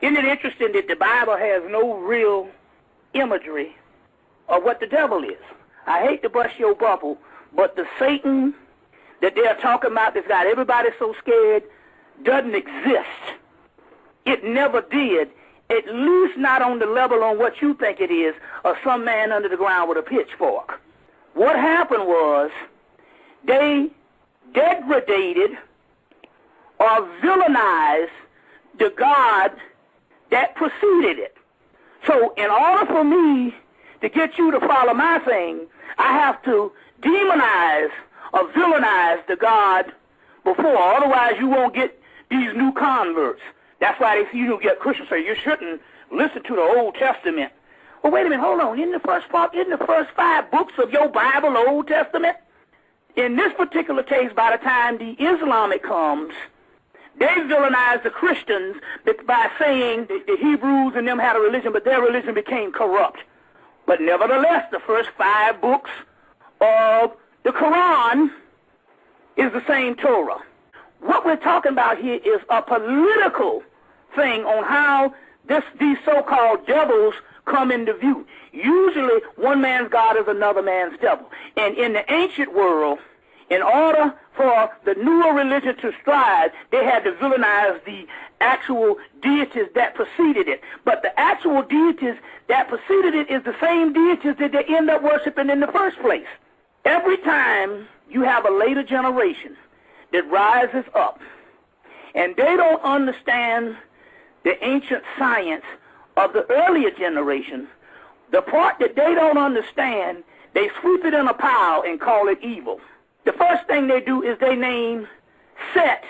Isn't it interesting that the Bible has no real imagery of what the devil is? I hate to bust your bubble, but the Satan that they're talking about that's got everybody so scared doesn't exist. It never did, at least not on the level on what you think it is, of some man under the ground with a pitchfork. What happened was they degraded or villainized the God that preceded it. So in order for me to get you to follow my thing, I have to demonize or villainize the God before. Otherwise, you won't get these new converts. That's why you don't get Christians say you shouldn't listen to the Old Testament. Well, wait a minute, hold on. Isn't the first 5 books of your Bible the Old Testament? In this particular case, by the time the Islamic comes, they villainize the Christians by saying the Hebrews and them had a religion, but their religion became corrupt. But nevertheless, the first 5 books of the Quran is the same Torah. What we're talking about here is a political thing on how these so-called devils come into view. Usually, one man's God is another man's devil. And in the ancient world, in order for the newer religion to strive, they had to villainize the actual deities that preceded it. But the actual deities that preceded it is the same deities that they end up worshiping in the first place. Every time you have a later generation that rises up, and they don't understand the ancient science of the earlier generation, the part that they don't understand, they sweep it in a pile and call it evil. The first thing they do is they name Set,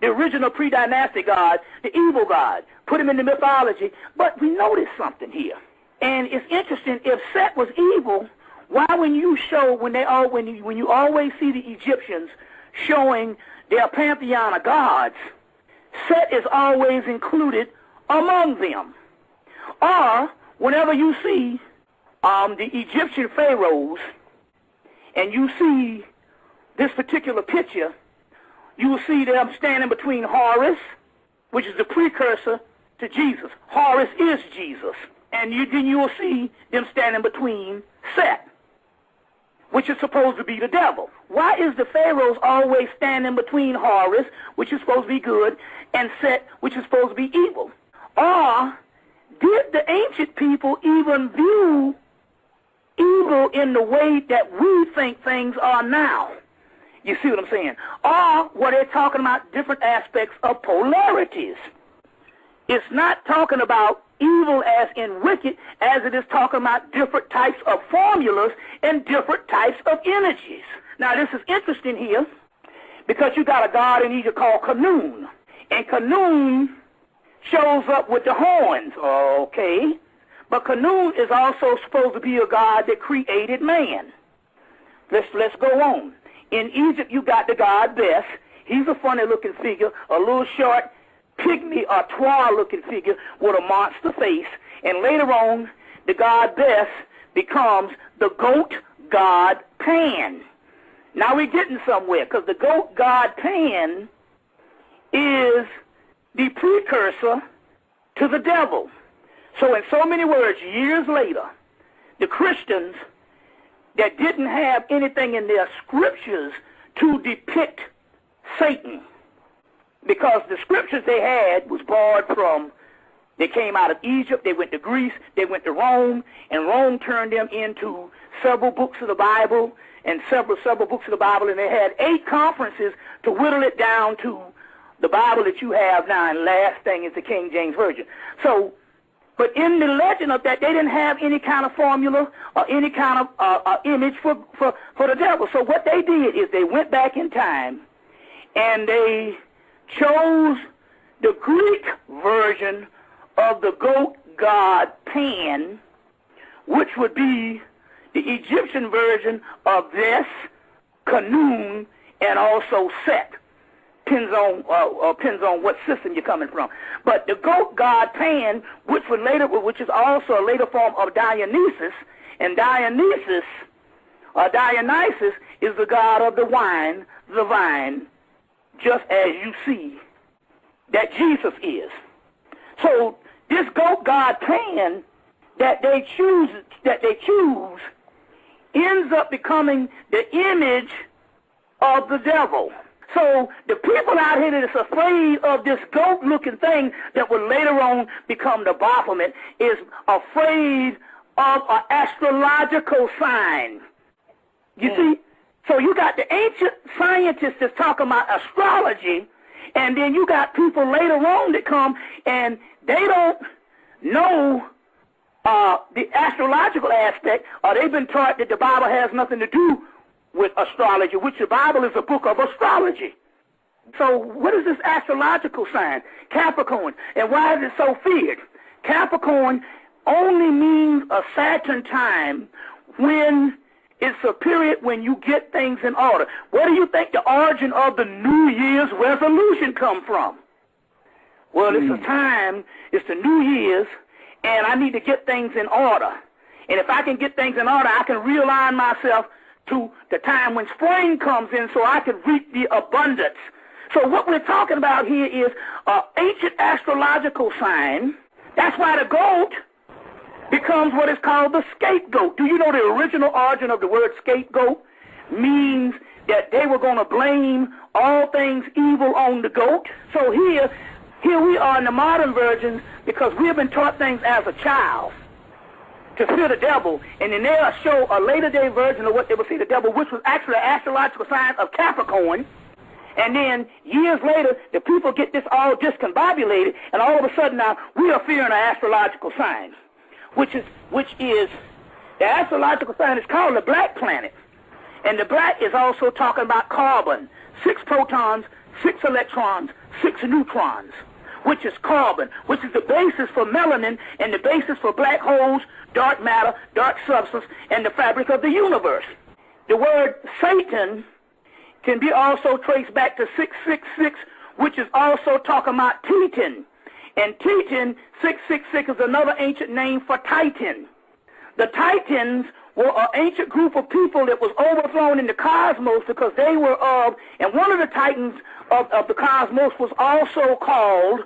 the original pre-dynastic god, the evil god, put him in the mythology. But we notice something here, and it's interesting. If Set was evil, why when you always see the Egyptians showing their pantheon of gods, Set is always included among them? Or whenever you see the Egyptian pharaohs and you see this particular picture, you will see them standing between Horus, which is the precursor to Jesus. Horus is Jesus. And then you will see them standing between Set, which is supposed to be the devil. Why is the pharaohs always standing between Horus, which is supposed to be good, and Set, which is supposed to be evil? Or did the ancient people even view evil in the way that we think things are now? You see what I'm saying? Or were they talking about different aspects of polarities? It's not talking about evil as in wicked, as it is talking about different types of formulas and different types of energies. Now, this is interesting here because you got a god in Egypt called Khnum. And Khnum shows up with the horns, okay? But Khnum is also supposed to be a god that created man. Let's go on. In Egypt, you got the god Bes. He's a funny-looking figure, a little short, pygmy or twa-looking figure with a monster face. And later on, the god Bes becomes the goat god Pan. Now we're getting somewhere, because the goat god Pan is the precursor to the devil. So in so many words, years later, the Christians that didn't have anything in their scriptures to depict Satan, because the scriptures they had was borrowed from, they came out of Egypt, they went to Greece, they went to Rome, and Rome turned them into several books of the Bible, and several books of the Bible, and they had 8 conferences to whittle it down to the Bible that you have now, and last thing is the King James Version. So, but in the legend of that, they didn't have any kind of formula or any kind of image for the devil. So what they did is they went back in time and they chose the Greek version of the goat god Pan, which would be the Egyptian version of Bes, Khnum, and also Set. Depends on what system you're coming from. But the goat god Pan, which is also a later form of Dionysus, and Dionysus is the god of the wine, the vine, just as you see that Jesus is. So this goat god Pan that they choose ends up becoming the image of the devil. So the people out here that is afraid of this goat-looking thing that will later on become the Baphomet is afraid of an astrological sign. You see? So you got the ancient scientists that's talking about astrology, and then you got people later on that come and they don't know the astrological aspect, or they've been taught that the Bible has nothing to do with astrology, which the Bible is a book of astrology. So what is this astrological sign? Capricorn. And why is it so feared? Capricorn only means a certain time when it's a period when you get things in order. Where do you think the origin of the New Year's resolution come from? Well, it's a time, it's the New Year's, and I need to get things in order. And if I can get things in order, I can realign myself to the time when spring comes in so I can reap the abundance. So what we're talking about here is an ancient astrological sign. That's why the goat becomes what is called the scapegoat. Do you know the original origin of the word scapegoat means that they were going to blame all things evil on the goat? So here we are in the modern version because we have been taught things as a child to fear the devil, and then they'll show a later day version of what they would see the devil, which was actually an astrological sign of Capricorn. And then years later, the people get this all discombobulated, and all of a sudden now we are fearing an astrological sign, which is the astrological sign is called the black planet. And the black is also talking about carbon, 6 protons, 6 electrons, 6 neutrons, which is carbon, which is the basis for melanin and the basis for black holes, dark matter, dark substance, and the fabric of the universe. The word Satan can be also traced back to 666, which is also talking about Titan. And Titan, 666, is another ancient name for Titan. The Titans were an ancient group of people that was overthrown in the cosmos because they were of, and one of the Titans of the cosmos was also called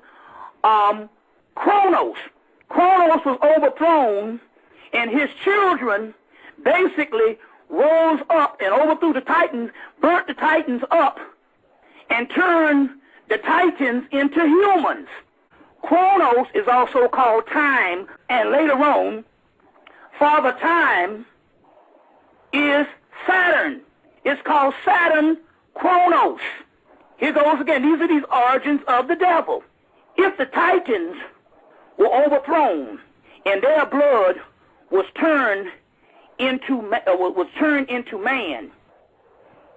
Kronos. Kronos was overthrown, and his children basically rose up and overthrew the Titans, burnt the Titans up, and turned the Titans into humans. Kronos is also called time, and later on, Father Time is Saturn. It's called Saturn Kronos. Here goes again. These are these origins of the devil. If the Titans were overthrown and their blood was turned into man,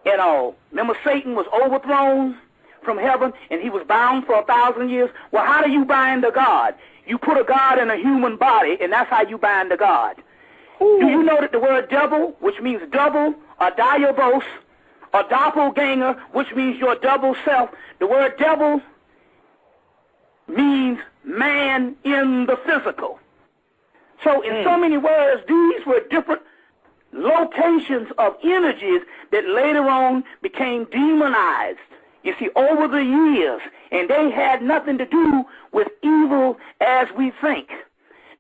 you know, remember Satan was overthrown from heaven and he was bound for 1,000 years. Well, how do you bind a god? You put a god in a human body, and that's how you bind a god. Ooh. Do you know that the word devil, which means double, or diabos, or doppelganger, which means your double self, the word devil means man in the physical. So in so many words, these were different locations of energies that later on became demonized, you see, over the years, and they had nothing to do with evil as we think.